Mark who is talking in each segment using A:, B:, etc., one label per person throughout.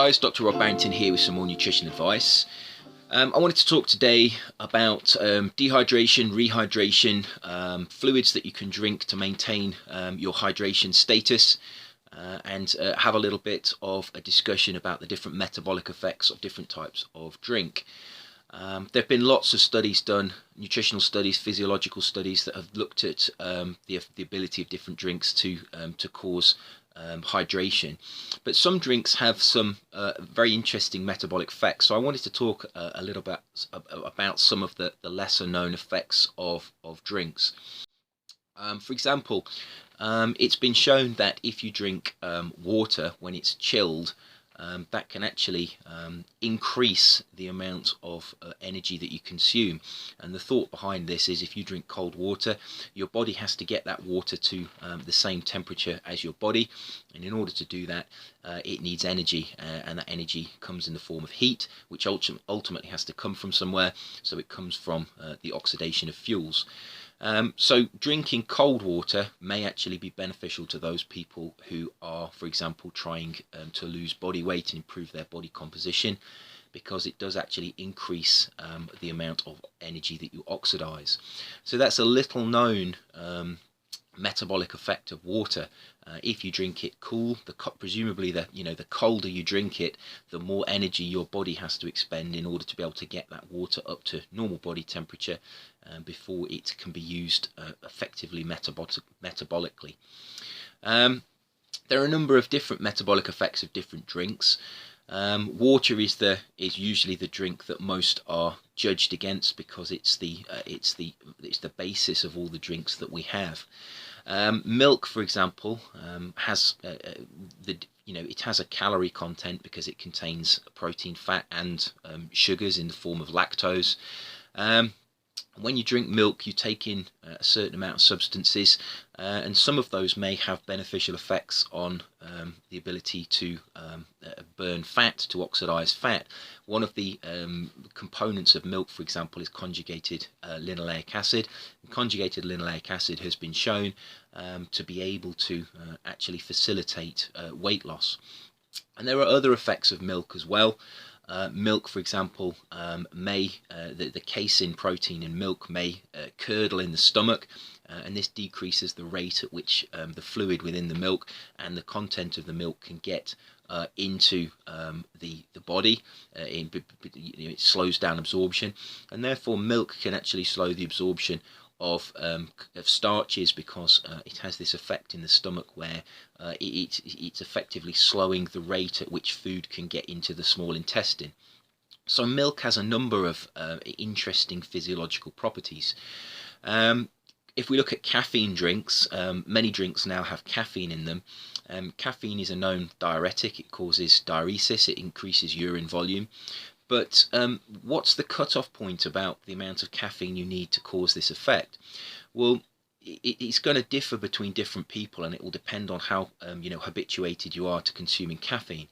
A: guys, Dr. Rob Barrington here with some more nutrition advice. I wanted to talk today about dehydration, rehydration, fluids that you can drink to maintain your hydration status, and have a little bit of a discussion about the different metabolic effects of different types of drink. There have been lots of studies done, nutritional studies, physiological studies, that have looked at the ability of different drinks to cause hydration, but some drinks have some very interesting metabolic effects. So I wanted to talk a little bit about some of the lesser known effects of drinks. For example, it's been shown that if you drink water when it's chilled, that can actually increase the amount of energy that you consume. And the thought behind this is, if you drink cold water, your body has to get that water to the same temperature as your body, and in order to do that, it needs energy, and that energy comes in the form of heat, which ultimately has to come from somewhere. So it comes from the oxidation of fuels. So drinking cold water may actually be beneficial to those people who are, for example, trying to lose body weight and improve their body composition, because it does actually increase the amount of energy that you oxidize. So that's a little known metabolic effect of water. If you drink it cool, presumably the colder you drink it, the more energy your body has to expend in order to be able to get that water up to normal body temperature before it can be used effectively metabolically. There are a number of different metabolic effects of different drinks. Water is usually the drink that most are judged against, because it's the basis of all the drinks that we have. Milk, for example, has it has a calorie content because it contains protein, fat, and sugars in the form of lactose. When you drink milk, you take in a certain amount of substances, and some of those may have beneficial effects on the ability to burn fat, to oxidize fat. One of the components of milk, for example, is conjugated linoleic acid. And conjugated linoleic acid has been shown to be able to actually facilitate weight loss. And there are other effects of milk as well. Milk, for example, the casein protein in milk may curdle in the stomach, and this decreases the rate at which the fluid within the milk and the content of the milk can get into the body. It slows down absorption, and therefore milk can actually slow the absorption of starches, because it has this effect in the stomach where it's effectively slowing the rate at which food can get into the small intestine. So milk has a number of interesting physiological properties. If we look at caffeine drinks, many drinks now have caffeine in them. Caffeine is a known diuretic. It causes diuresis, it increases urine volume. But what's the cutoff point about the amount of caffeine you need to cause this effect? Well, it's going to differ between different people, and it will depend on how habituated you are to consuming caffeine.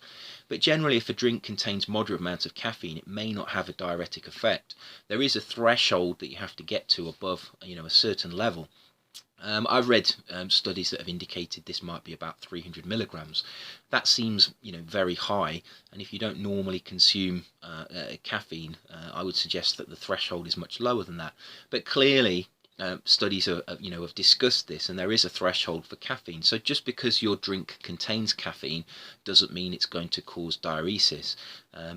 A: But generally, if a drink contains moderate amounts of caffeine, it may not have a diuretic effect. There is a threshold that you have to get to above a certain level. I've read studies that have indicated this might be about 300 milligrams. That seems very high, and if you don't normally consume caffeine, I would suggest that the threshold is much lower than that. But clearly, studies have discussed this, and there is a threshold for caffeine. So just because your drink contains caffeine doesn't mean it's going to cause diuresis.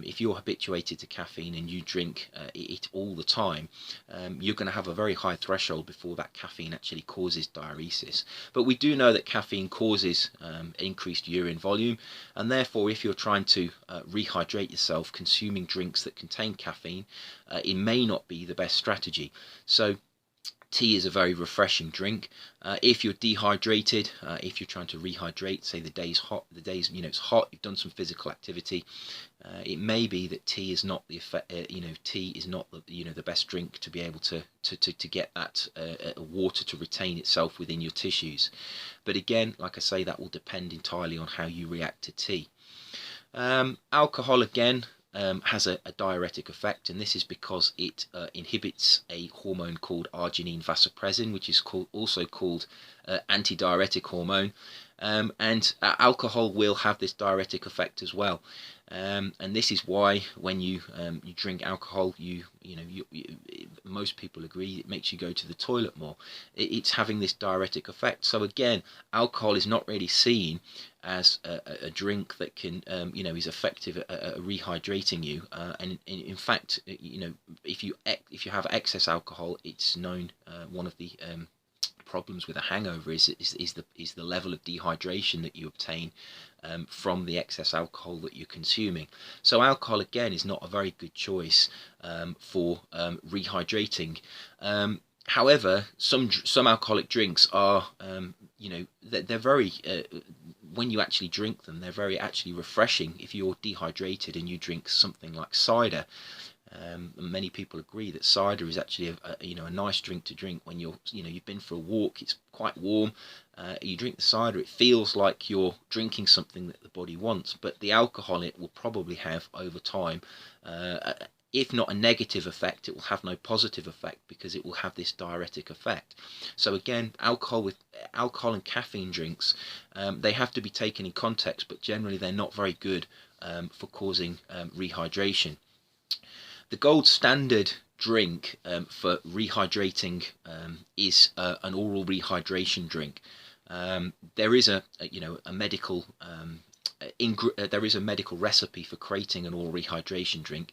A: If you're habituated to caffeine and you drink it all the time, you're going to have a very high threshold before that caffeine actually causes diuresis. But we do know that caffeine causes increased urine volume, and therefore if you're trying to rehydrate yourself, consuming drinks that contain caffeine, it may not be the best strategy. So tea is a very refreshing drink. If you're dehydrated, if you're trying to rehydrate, say the day's hot, it's hot, you've done some physical activity, it may be that tea is not the best drink to be able to get that water to retain itself within your tissues. But again, like I say, that will depend entirely on how you react to tea. Alcohol, again, has a diuretic effect, and this is because it inhibits a hormone called arginine vasopressin, which is also called antidiuretic hormone.
B: Alcohol will have this diuretic effect as well. And this is why when you drink alcohol, most people agree it makes you go to the toilet more. It's having this diuretic effect. So again, alcohol is not really seen as a drink that can is effective at rehydrating you. And in fact, if you have excess alcohol, it's known one of the problems with a hangover is the level of dehydration that you obtain from the excess alcohol that you're consuming. So alcohol again is not a very good choice for rehydrating. However, some alcoholic drinks are they're very when you actually drink them, they're very actually refreshing. If you're dehydrated and you drink something like cider, many people agree that cider is actually a nice drink to drink when you've been for a walk. It's quite warm. You drink the cider, it feels like you're drinking something that the body wants, but the alcohol it will probably have over time, if not a negative effect, it will have no positive effect because it will have this diuretic effect. So again, alcohol and caffeine drinks, they have to be taken in context, but generally they're not very good for causing rehydration. The gold standard drink for rehydrating is an oral rehydration drink. There is a medical there is a medical recipe for creating an oral rehydration drink.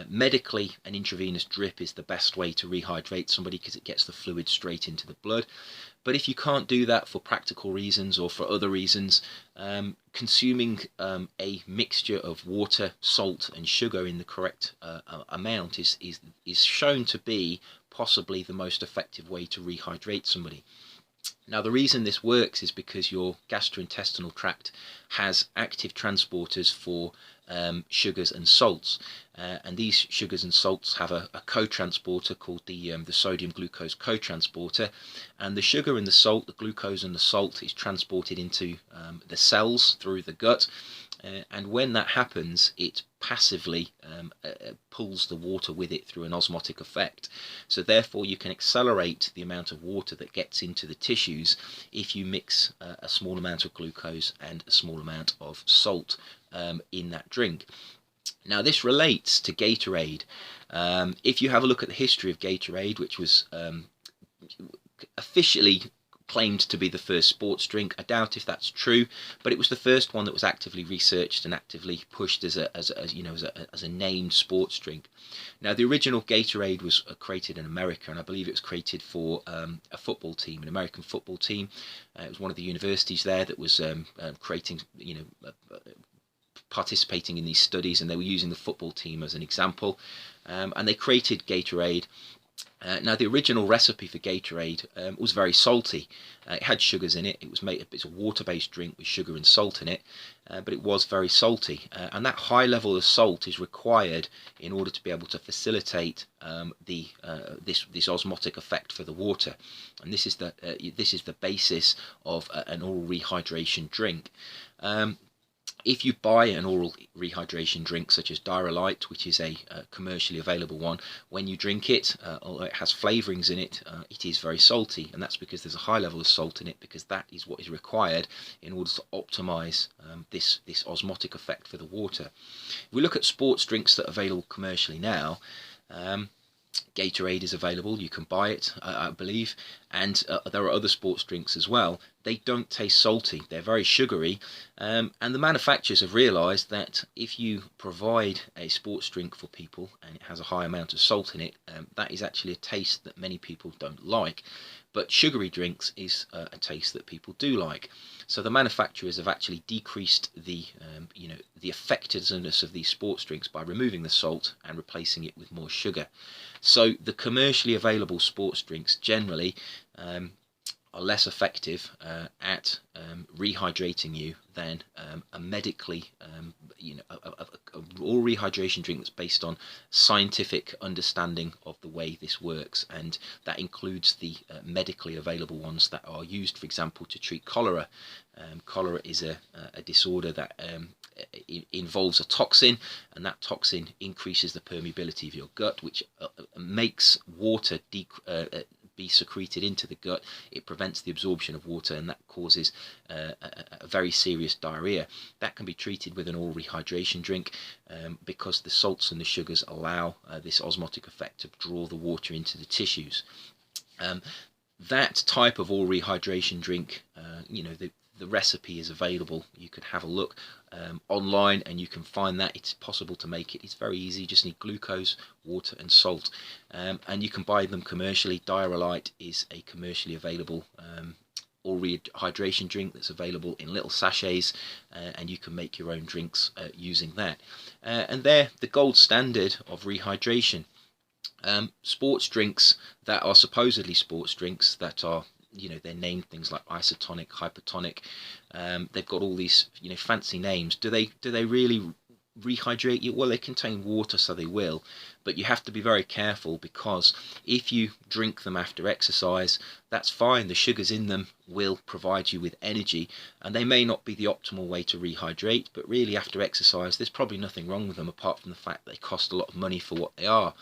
B: Medically, an intravenous drip is the best way to rehydrate somebody because it gets the fluid straight into the blood. But if you can't do that for practical reasons or for other reasons, consuming a mixture of water, salt and sugar in the correct amount is shown to be possibly the most effective way to rehydrate somebody. Now, the reason this works is because your gastrointestinal tract has active transporters for sugars and salts, and these sugars and salts have a co-transporter called the sodium glucose co-transporter, and the sugar and the salt, the glucose and the salt, is transported into the cells through the gut. And when that happens, it passively pulls the water with it through an osmotic effect. So therefore you can accelerate the amount of water that gets into the tissues if you mix a small amount of glucose and a small amount of salt in that drink. Now this relates to Gatorade. If you have a look at the history of Gatorade, which was officially claimed to be the first sports drink. I doubt if that's true, but it was the first one that was actively researched and actively pushed as a named sports drink. Now, the original Gatorade was created in America, and I believe it was created for a football team, an American football team. It was one of the universities there that was creating, participating in these studies, and they were using the football team as an example, and they created Gatorade. Now, the original recipe for Gatorade was very salty. It had sugars in it. It's a water-based drink with sugar and salt in it, but it was very salty. And that high level of salt is required in order to be able to facilitate this osmotic effect for the water. And this is the basis of an oral rehydration drink. If you buy an oral rehydration drink such as Diarrhelite, which is a commercially available one, when you drink it, although it has flavourings in it, it is very salty, and that's because there's a high level of salt in it, because that is what is required in order to optimise this osmotic effect for the water. If we look at sports drinks that are available commercially now, Gatorade is available, you can buy it, I believe, and there are other sports drinks as well. They don't taste salty, they're very sugary, and the manufacturers have realised that if you provide a sports drink for people and it has a high amount of salt in it, that is actually a taste that many people don't like. But sugary drinks is a taste that people do like. So the manufacturers have actually decreased the effectiveness of these sports drinks by removing the salt and replacing it with more sugar. So the commercially available sports drinks generally are less effective at rehydrating you than a medically, oral rehydration drink that's based on scientific understanding of the way this works, and that includes the medically available ones that are used, for example, to treat cholera. Cholera is a disorder that involves a toxin, and that toxin increases the permeability of your gut, which makes water be secreted into the gut. It prevents the absorption of water, and that causes a very serious diarrhea. That can be treated with an oral rehydration drink, because the salts and the sugars allow this osmotic effect to draw the water into the tissues. That type of oral rehydration drink, the recipe is available. You could have a look online and you can find that. It's possible to make it. It's very easy. You just need glucose, water and salt, and you can buy them commercially. Diarrhelite is a commercially available oral rehydration drink that's available in little sachets, and you can make your own drinks using that, and they're the gold standard of rehydration. Sports drinks that are supposedly sports drinks, that are, they're named things like isotonic, hypertonic, they've got all these fancy names. Do they really rehydrate you? Well, they contain water, so they will, but you have to be very careful, because if you drink them after exercise, that's fine. The sugars in them will provide you with energy, and they may not be the optimal way to rehydrate, but really after exercise there's probably nothing wrong with them, apart from the fact they cost a lot of money for what they are.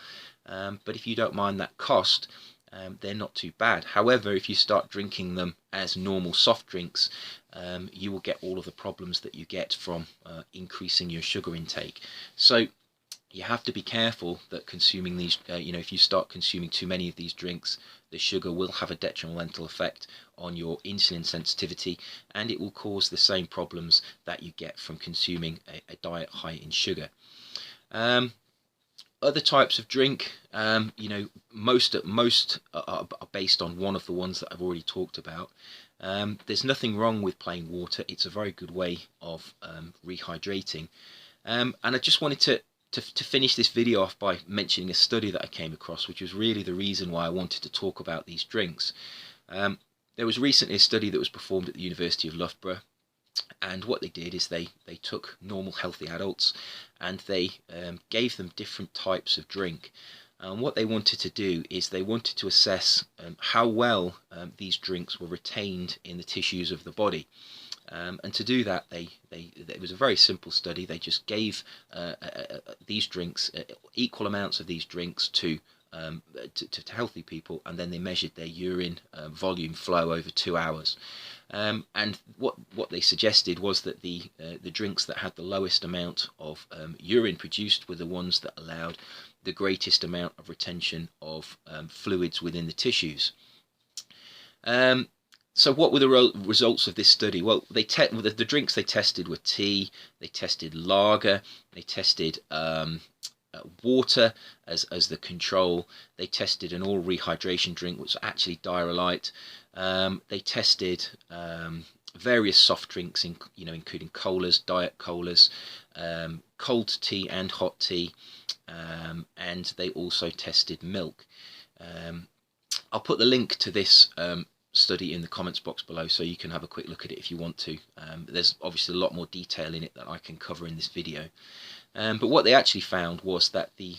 B: But if you don't mind that cost, they're not too bad. However, if you start drinking them as normal soft drinks, you will get all of the problems that you get from increasing your sugar intake. So you have to be careful that consuming these, if you start consuming too many of these drinks, the sugar will have a detrimental effect on your insulin sensitivity, and it will cause the same problems that you get from consuming a diet high in sugar. Other types of drink, most are based on one of the ones that I've already talked about. There's nothing wrong with plain water. It's a very good way of rehydrating. And I just wanted to finish this video off by mentioning a study that I came across, which was really the reason why I wanted to talk about these drinks. There was recently a study that was performed at the University of Loughborough, and what they did is they took normal healthy adults and they gave them different types of drink. And what they wanted to do is they wanted to assess how well these drinks were retained in the tissues of the body. And to do that, it was a very simple study. They just gave these drinks, equal amounts of these drinks to healthy people, and then they measured their urine volume flow over 2 hours. And what they suggested was that the drinks that had the lowest amount of urine produced were the ones that allowed the greatest amount of retention of fluids within the tissues. So what were the results of this study? Well, the drinks they tested were tea, they tested lager, they tested water as the control, they tested an oral rehydration drink, which was actually Diarrhelite. They tested various soft drinks, including colas, diet colas, cold tea and hot tea, and they also tested milk. I'll put the link to this study in the comments box below, so you can have a quick look at it if you want to. There's obviously a lot more detail in it that I can cover in this video. But what they actually found was that the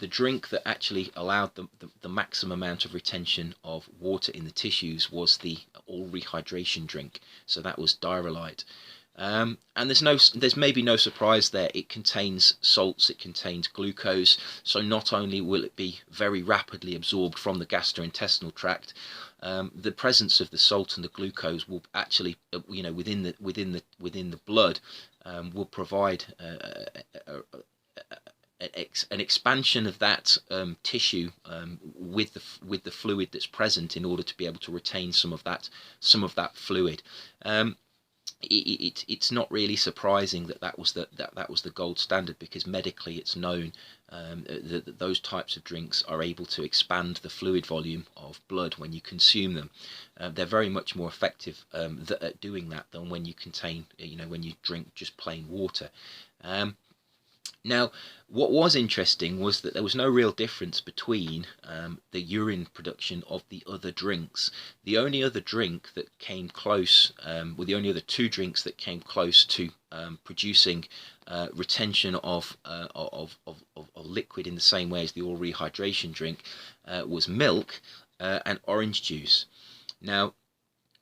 B: drink that actually allowed the maximum amount of retention of water in the tissues was the oral rehydration drink. So that was Diarrhelite. And there's maybe no surprise there. It contains salts, it contains glucose, so not only will it be very rapidly absorbed from the gastrointestinal tract, the presence of the salt and the glucose will actually, within the blood, will provide an expansion of that tissue with the fluid that's present, in order to be able to retain some of that fluid. It's not really surprising that was the gold standard, because medically it's known that those types of drinks are able to expand the fluid volume of blood when you consume them. They're very much more effective at doing that than when you drink just plain water. Now, what was interesting was that there was no real difference between the urine production of the other drinks. The only other drink that came close, the only other two drinks that came close to producing retention of liquid in the same way as the oral rehydration drink was milk and orange juice. Now,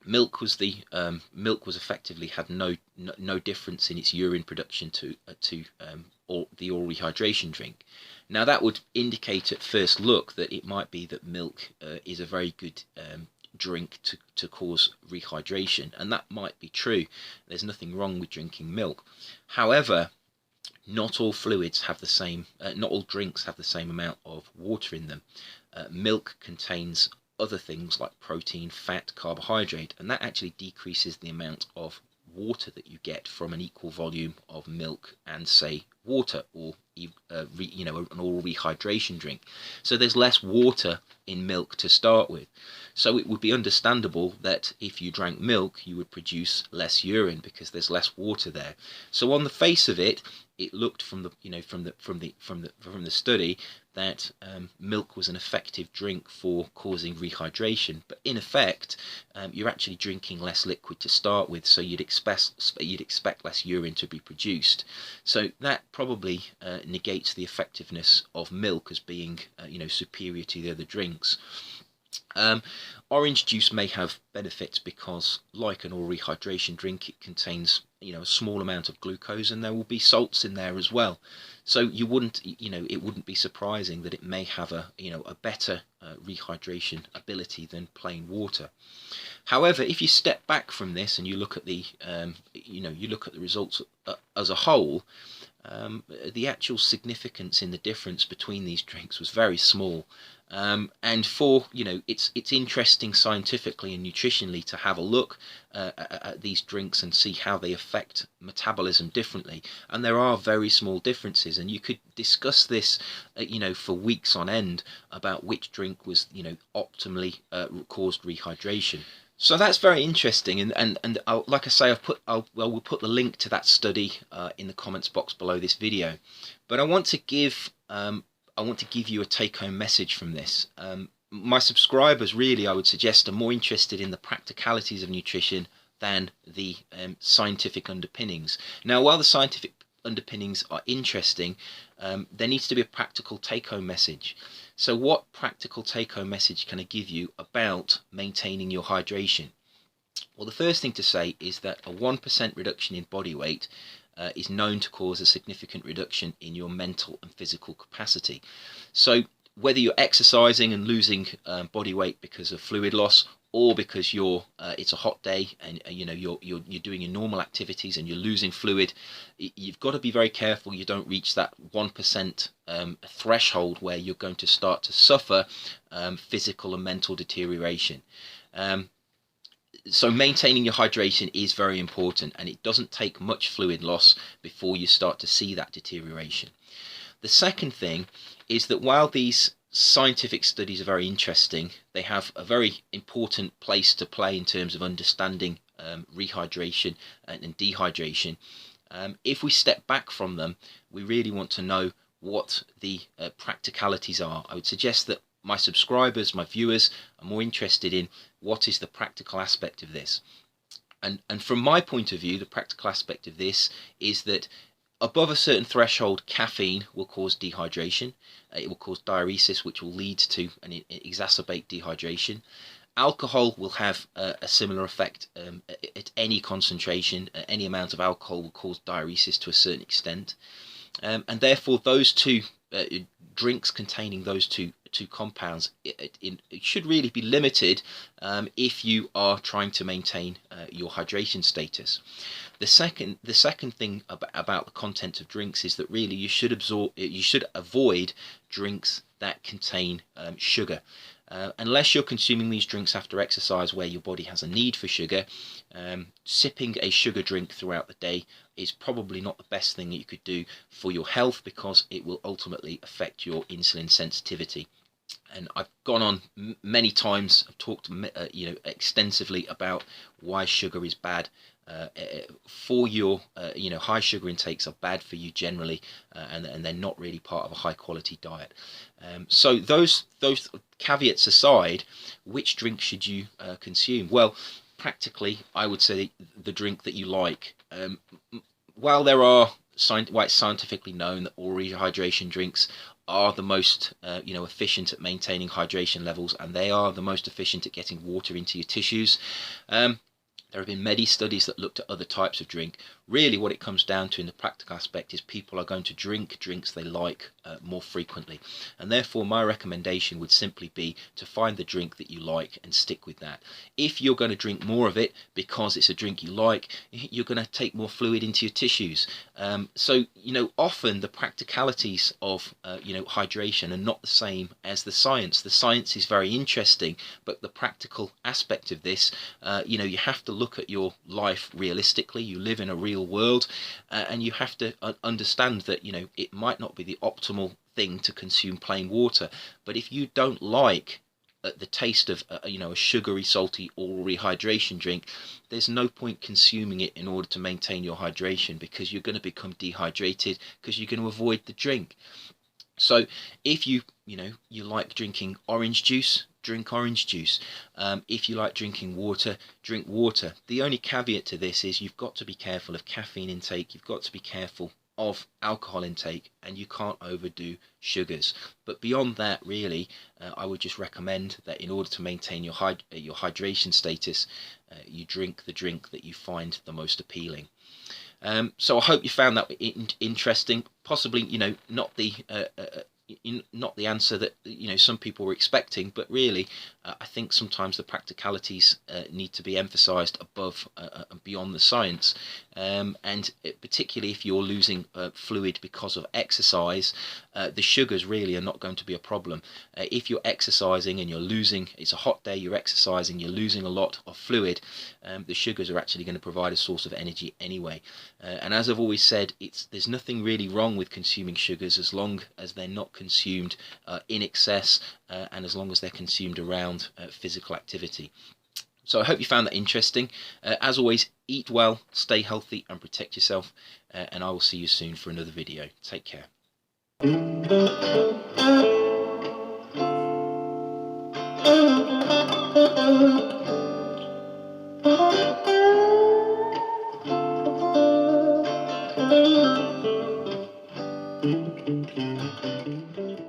B: milk was effectively had no difference in its urine production to the oral rehydration drink. Now that would indicate at first look that it might be that milk is a very good drink to cause rehydration, and that might be true. There's nothing wrong with drinking milk. However, not all fluids have the same, not all drinks have the same amount of water in them. Milk contains other things like protein, fat, carbohydrate, and that actually decreases the amount of water that you get from an equal volume of milk and, say, water, or an oral rehydration drink. So there's less water in milk to start with. So it would be understandable that if you drank milk, you would produce less urine because there's less water there. So on the face of it, it looked from the study that milk was an effective drink for causing rehydration, but in effect, you're actually drinking less liquid to start with, so you'd expect less urine to be produced. So that probably negates the effectiveness of milk as being superior to the other drinks. Orange juice may have benefits because, like an oral rehydration drink, it contains a small amount of glucose, and there will be salts in there as well. So it wouldn't be surprising that it may have a better rehydration ability than plain water. However, if you step back from this and you look at the results as a whole, the actual significance in the difference between these drinks was very small. And for it's interesting scientifically and nutritionally to have a look at these drinks and see how they affect metabolism differently, and there are very small differences, and you could discuss this for weeks on end about which drink was optimally caused rehydration. So that's very interesting, and like I say, we'll put the link to that study in the comments box below this video. But I want to give you a take-home message from this. My subscribers, really, I would suggest, are more interested in the practicalities of nutrition than the scientific underpinnings. Now, while the scientific underpinnings are interesting, there needs to be a practical take-home message. So what practical take-home message can I give you about maintaining your hydration? Well, the first thing to say is that a 1% reduction in body weight is known to cause a significant reduction in your mental and physical capacity. So whether you're exercising and losing body weight because of fluid loss, or because it's a hot day and you're doing your normal activities and you're losing fluid, you've got to be very careful you don't reach that 1% threshold where you're going to start to suffer physical and mental deterioration. So maintaining your hydration is very important, and it doesn't take much fluid loss before you start to see that deterioration. The second thing is that while these scientific studies are very interesting, they have a very important place to play in terms of understanding rehydration and dehydration. If we step back from them, we really want to know what the practicalities are. I would suggest that my subscribers, my viewers, are more interested in what is the practical aspect of this. And from my point of view, the practical aspect of this is that above a certain threshold, caffeine will cause dehydration. It will cause diuresis, which will lead to and exacerbate dehydration. Alcohol will have a similar effect at any concentration. Any amount of alcohol will cause diuresis to a certain extent. And therefore, those two drinks containing those two compounds, it should really be limited if you are trying to maintain your hydration status. The second thing about the content of drinks is that really you should avoid drinks that contain sugar. Unless you're consuming these drinks after exercise where your body has a need for sugar, sipping a sugar drink throughout the day is probably not the best thing that you could do for your health, because it will ultimately affect your insulin sensitivity. And I've gone on many times, I've talked extensively about why sugar is bad for your high sugar intakes are bad for you generally, and they're not really part of a high quality diet. So those caveats aside, which drink should you consume? Well, practically, I would say the drink that you like. While it's scientifically known that oral rehydration drinks are the most efficient at maintaining hydration levels, and they are the most efficient at getting water into your tissues. There have been many studies that looked at other types of drink. really what it comes down to in the practical aspect is people are going to drink drinks they like more frequently, and therefore my recommendation would simply be to find the drink that you like and stick with that. If you're going to drink more of it because it's a drink you like, you're going to take more fluid into your tissues. So often the practicalities of hydration are not the same as the science. The science is very interesting, but the practical aspect of this, you have to look at your life realistically. You live in a real world, and you have to understand that it might not be the optimal thing to consume plain water, but if you don't like the taste of a sugary, salty oral rehydration drink, there's no point consuming it in order to maintain your hydration, because you're going to become dehydrated because you're going to avoid the drink. So if you like drinking orange juice, drink orange juice. If you like drinking water, drink water. The only caveat to this is you've got to be careful of caffeine intake, you've got to be careful of alcohol intake, and you can't overdo sugars. But beyond that, really, I would just recommend that in order to maintain your hydration status, you drink the drink that you find the most appealing. So I hope you found that interesting. Possibly, not the answer that some people were expecting, but really, I think sometimes the practicalities need to be emphasised above and beyond the science. And particularly if you're losing fluid because of exercise, the sugars really are not going to be a problem. If you're exercising and you're losing, it's a hot day, you're exercising, you're losing a lot of fluid, the sugars are actually going to provide a source of energy anyway. And as I've always said, there's nothing really wrong with consuming sugars as long as they're not consumed in excess, and as long as they're consumed around physical activity. So I hope you found that interesting. As always, eat well, stay healthy, and protect yourself. And I will see you soon for another video. Take care.